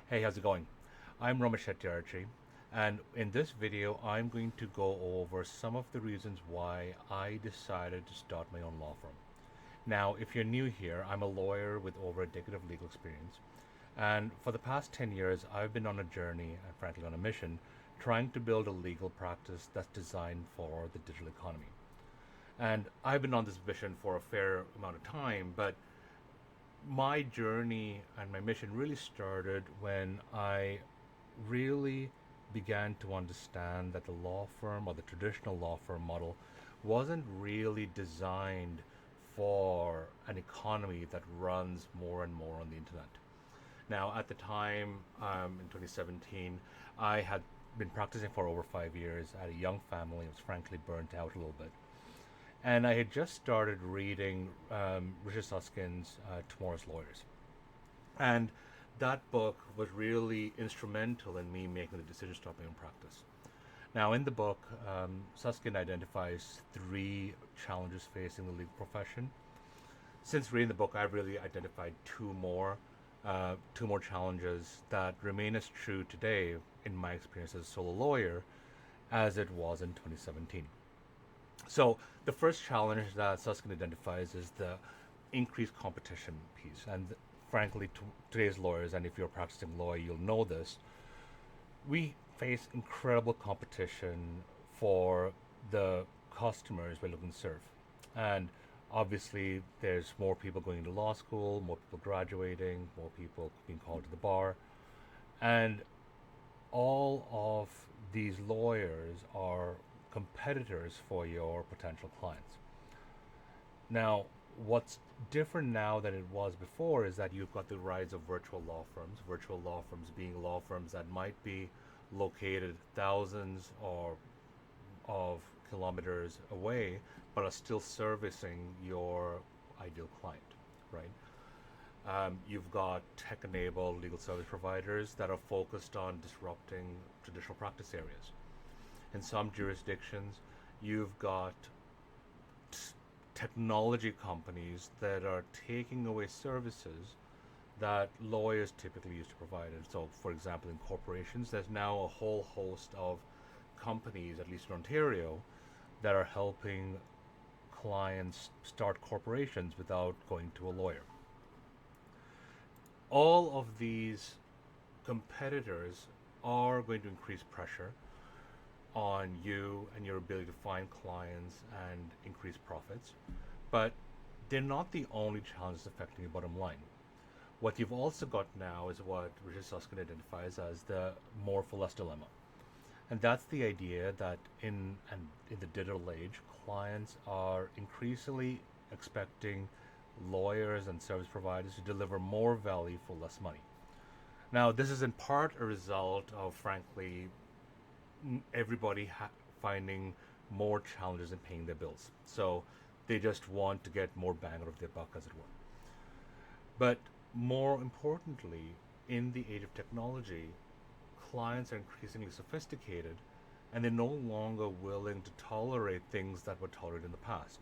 Hey, how's it going? I'm Ramesh Shettyarchi, and in this video, I'm going to go over some of the reasons why I decided to start my own law firm. Now, if you're new here, I'm a lawyer with over a decade of legal experience, and for the past 10 years, I've been on a journey, and frankly on a mission, trying to build a legal practice that's designed for the digital economy. And I've been on this mission for a fair amount of time, but my journey and my mission really started when I really began to understand that the law firm or the traditional law firm model wasn't really designed for an economy that runs more and more on the internet. Now, at the time, in 2017, I had been practicing for over 5 years. I had a young family. I was frankly burnt out a little bit. And I had just started reading Richard Susskind's Tomorrow's Lawyers. And that book was really instrumental in me making the decision to start my own practice. Now, in the book, Susskind identifies three challenges facing the legal profession. Since reading the book, I've really identified two more challenges that remain as true today, in my experience as a solo lawyer, as it was in 2017. So the first challenge that Susskind identifies is the increased competition piece. And frankly, today's lawyers, and if you're a practicing lawyer, you'll know this, we face incredible competition for the customers we're looking to serve. And obviously, there's more people going to law school, more people graduating, more people being called to the bar. And all of these lawyers are competitors for your potential clients. Now, what's different now than it was before is that you've got the rise of virtual law firms being law firms that might be located thousands or of kilometers away, but are still servicing your ideal client, right? You've got tech-enabled legal service providers that are focused on disrupting traditional practice areas. In some jurisdictions, you've got technology companies that are taking away services that lawyers typically used to provide. And so, for example, in corporations, there's now a whole host of companies, at least in Ontario, that are helping clients start corporations without going to a lawyer. All of these competitors are going to increase pressure on you and your ability to find clients and increase profits. But they're not the only challenges affecting your bottom line. What you've also got now is what Richard Susskind identifies as the more for less dilemma. And that's the idea that in the digital age, clients are increasingly expecting lawyers and service providers to deliver more value for less money. Now, this is in part a result of, frankly, everybody finding more challenges in paying their bills. So they just want to get more bang out of their buck, as it were. But more importantly, in the age of technology, clients are increasingly sophisticated and they're no longer willing to tolerate things that were tolerated in the past.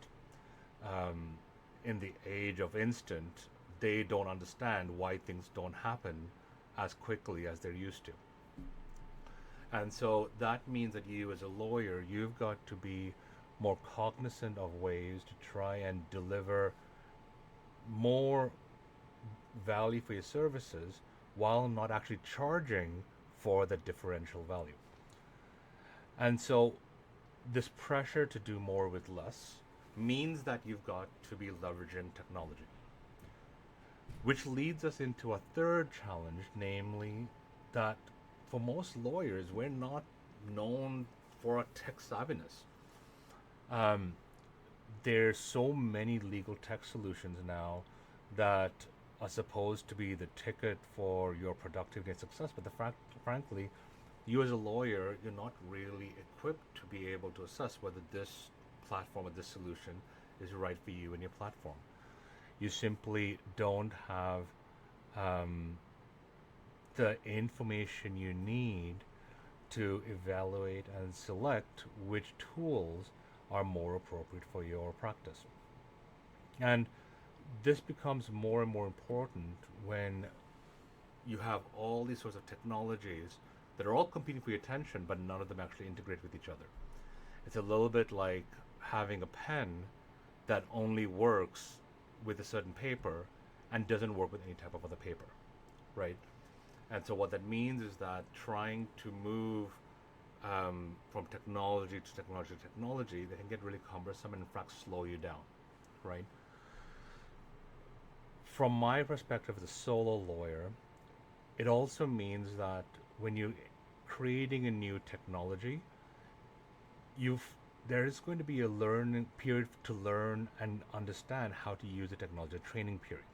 In the age of instant, they don't understand why things don't happen as quickly as they're used to. And so that means that you, as a lawyer, you've got to be more cognizant of ways to try and deliver more value for your services while not actually charging for the differential value. And so this pressure to do more with less means that you've got to be leveraging technology. Which leads us into a third challenge, namely that for most lawyers, we're not known for our tech savviness. There's so many legal tech solutions now that are supposed to be the ticket for your productivity and success, but frankly, you as a lawyer, you're not really equipped to be able to assess whether this platform or this solution is right for you and your platform. You simply don't have the information you need to evaluate and select which tools are more appropriate for your practice. And this becomes more and more important when you have all these sorts of technologies that are all competing for your attention, but none of them actually integrate with each other. It's a little bit like having a pen that only works with a certain paper and doesn't work with any type of other paper, right? And so what that means is that trying to move from technology to technology to technology, they can get really cumbersome and in fact slow you down, right? From my perspective as a solo lawyer, it also means that when you're creating a new technology, you've there is going to be a learning period to learn and understand how to use the technology, a training period.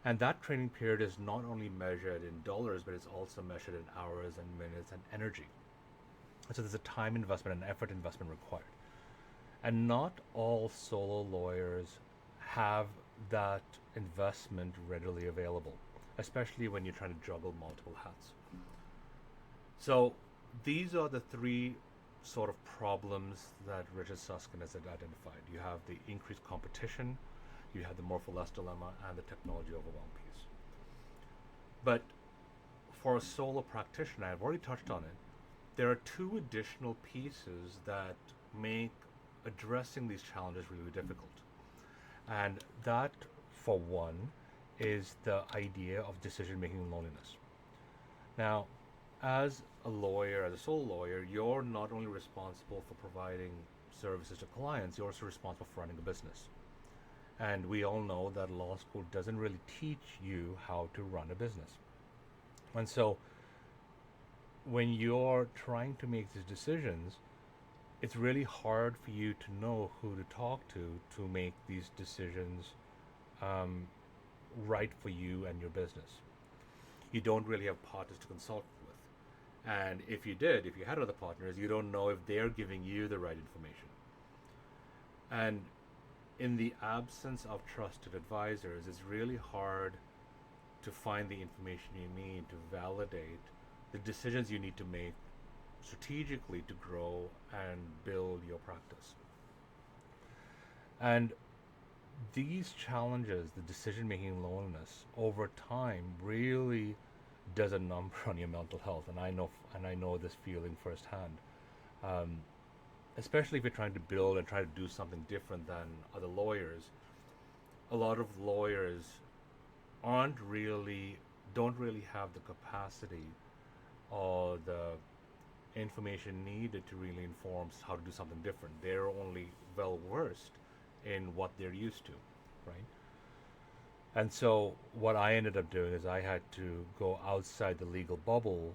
And that training period is not only measured in dollars, but it's also measured in hours and minutes and energy. So there's a time investment and effort investment required. And not all solo lawyers have that investment readily available, especially when you're trying to juggle multiple hats. So these are the three sort of problems that Richard Susskind has identified. You have the increased competition, you have the more for less dilemma, and the technology overwhelm piece. But for a solo practitioner, I've already touched on it, there are two additional pieces that make addressing these challenges really difficult. And that, for one, is the idea of decision making loneliness. Now, as a lawyer, as a sole lawyer, you're not only responsible for providing services to clients, you're also responsible for running a business. And we all know that law school doesn't really teach you how to run a business. And so when you're trying to make these decisions, it's really hard for you to know who to talk to make these decisions um, right for you and your business. You don't really have partners to consult with. And if you did, if you had other partners, you don't know if they're giving you the right information. And in the absence of trusted advisors, it's really hard to find the information you need to validate the decisions you need to make strategically to grow and build your practice. And these challenges, the decision making loneliness, over time really does a number on your mental health. And I know this feeling firsthand. Um, Especially if you're trying to build and try to do something different than other lawyers. A lot of lawyers don't really have the capacity or the information needed to really inform how to do something different. They're only well versed in what they're used to, right? And so what I ended up doing is I had to go outside the legal bubble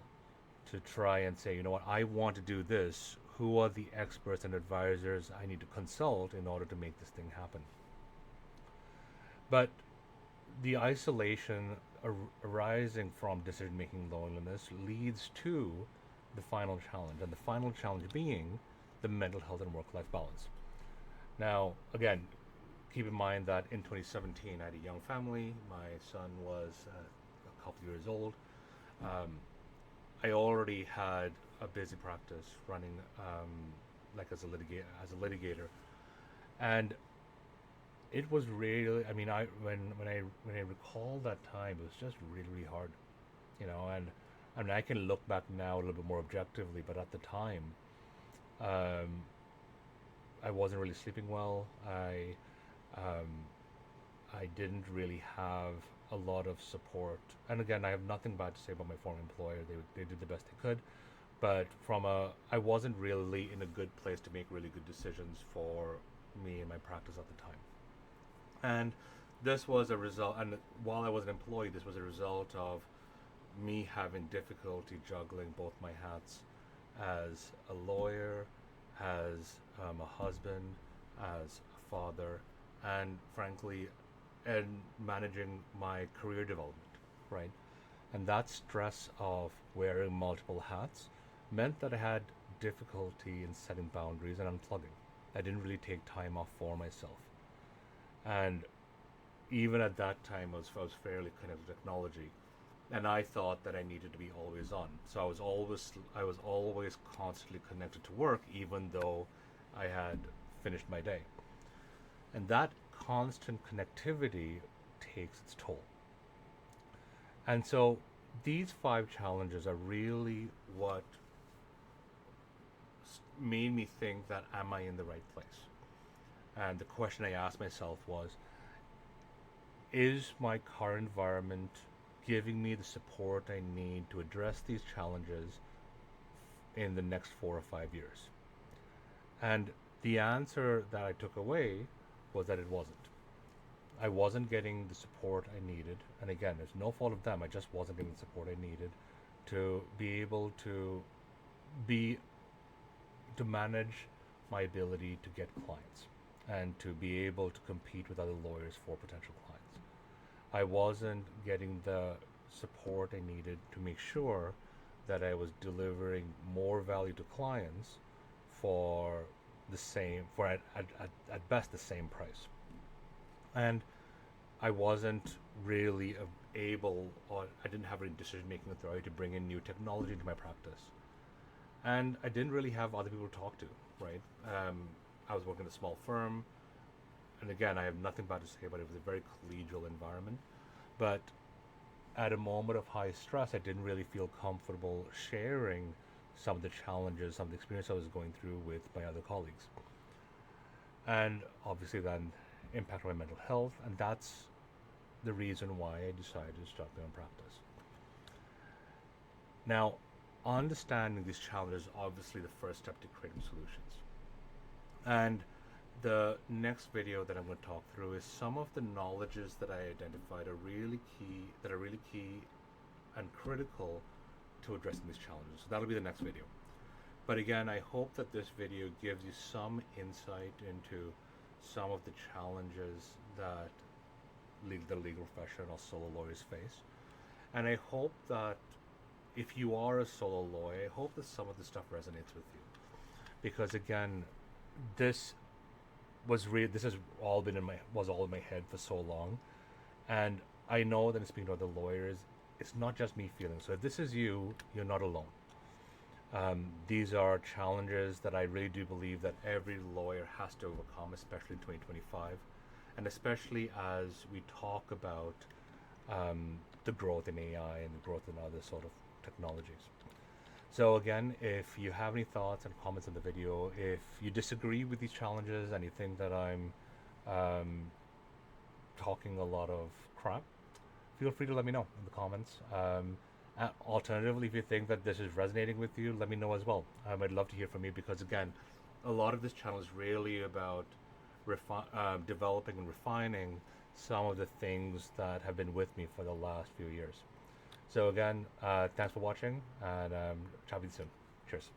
to try and say, you know what, I want to do this. Who are the experts and advisors I need to consult in order to make this thing happen? But the isolation arising from decision making loneliness leads to the final challenge, and the final challenge being the mental health and work life balance. Now, again, keep in mind that in 2017 I had a young family. My son was a couple years old. Um, I already had a busy practice running, like as a litigator, and it was really. I mean, when I recall that time, it was just really really hard, you know. And I mean, I can look back now a little bit more objectively, but at the time, um, I wasn't really sleeping well. Um, I didn't really have a lot of support. And again, I have nothing bad to say about my former employer. They did the best they could, but I wasn't really in a good place to make really good decisions for me and my practice at the time. And this was a result. And while I was an employee, this was a result of me having difficulty juggling both my hats as a lawyer, as a husband, as a father, and frankly, and managing my career development, right? And that stress of wearing multiple hats meant that I had difficulty in setting boundaries and unplugging. I didn't really take time off for myself. And even at that time, I was fairly connected to technology, and I thought that I needed to be always on. So I was always constantly connected to work, even though I had finished my day. And that constant connectivity takes its toll. And so these 5 challenges are really what made me think that am I in the right place? And the question I asked myself was, is my current environment giving me the support I need to address these challenges in the next 4 or 5 years? And the answer that I took away was that it wasn't. I wasn't getting the support I needed. And again, it's no fault of them. I just wasn't getting the support I needed to be able be to manage my ability to get clients and to be able to compete with other lawyers for potential clients. I wasn't getting the support I needed to make sure that I was delivering more value to clients for at best the same price. And I wasn't really able, or I didn't have any decision making authority to bring in new technology into my practice. And I didn't really have other people to talk to, right? I was working in a small firm, and again, I have nothing bad to say about it. It was a very collegial environment. But at a moment of high stress, I didn't really feel comfortable sharing some of the challenges, some of the experience I was going through with my other colleagues. And obviously, then impact on my mental health, and that's the reason why I decided to start my own practice. Now, understanding these challenges is obviously the first step to creating solutions. And the next video that I'm going to talk through is some of the knowledges that I identified that are really key and critical to addressing these challenges. So that'll be the next video. But again, I hope that this video gives you some insight into some of the challenges that the legal profession or solo lawyers face. And I hope that if you are a solo lawyer, I hope that some of this stuff resonates with you. Because again, this this has all been was all in my head for so long. And I know that in speaking to other lawyers, it's not just me feeling. So if this is you, you're not alone. These are challenges that I really do believe that every lawyer has to overcome, especially in 2025, and especially as we talk about the growth in AI and the growth in other sort of technologies. So again, if you have any thoughts and comments on the video, if you disagree with these challenges and you think that I'm talking a lot of crap, feel free to let me know in the comments. Alternatively, if you think that this is resonating with you, let me know as well. I'd love to hear from you because, again, a lot of this channel is really about developing and refining some of the things that have been with me for the last few years. So again, thanks for watching, and chat with you soon. Cheers.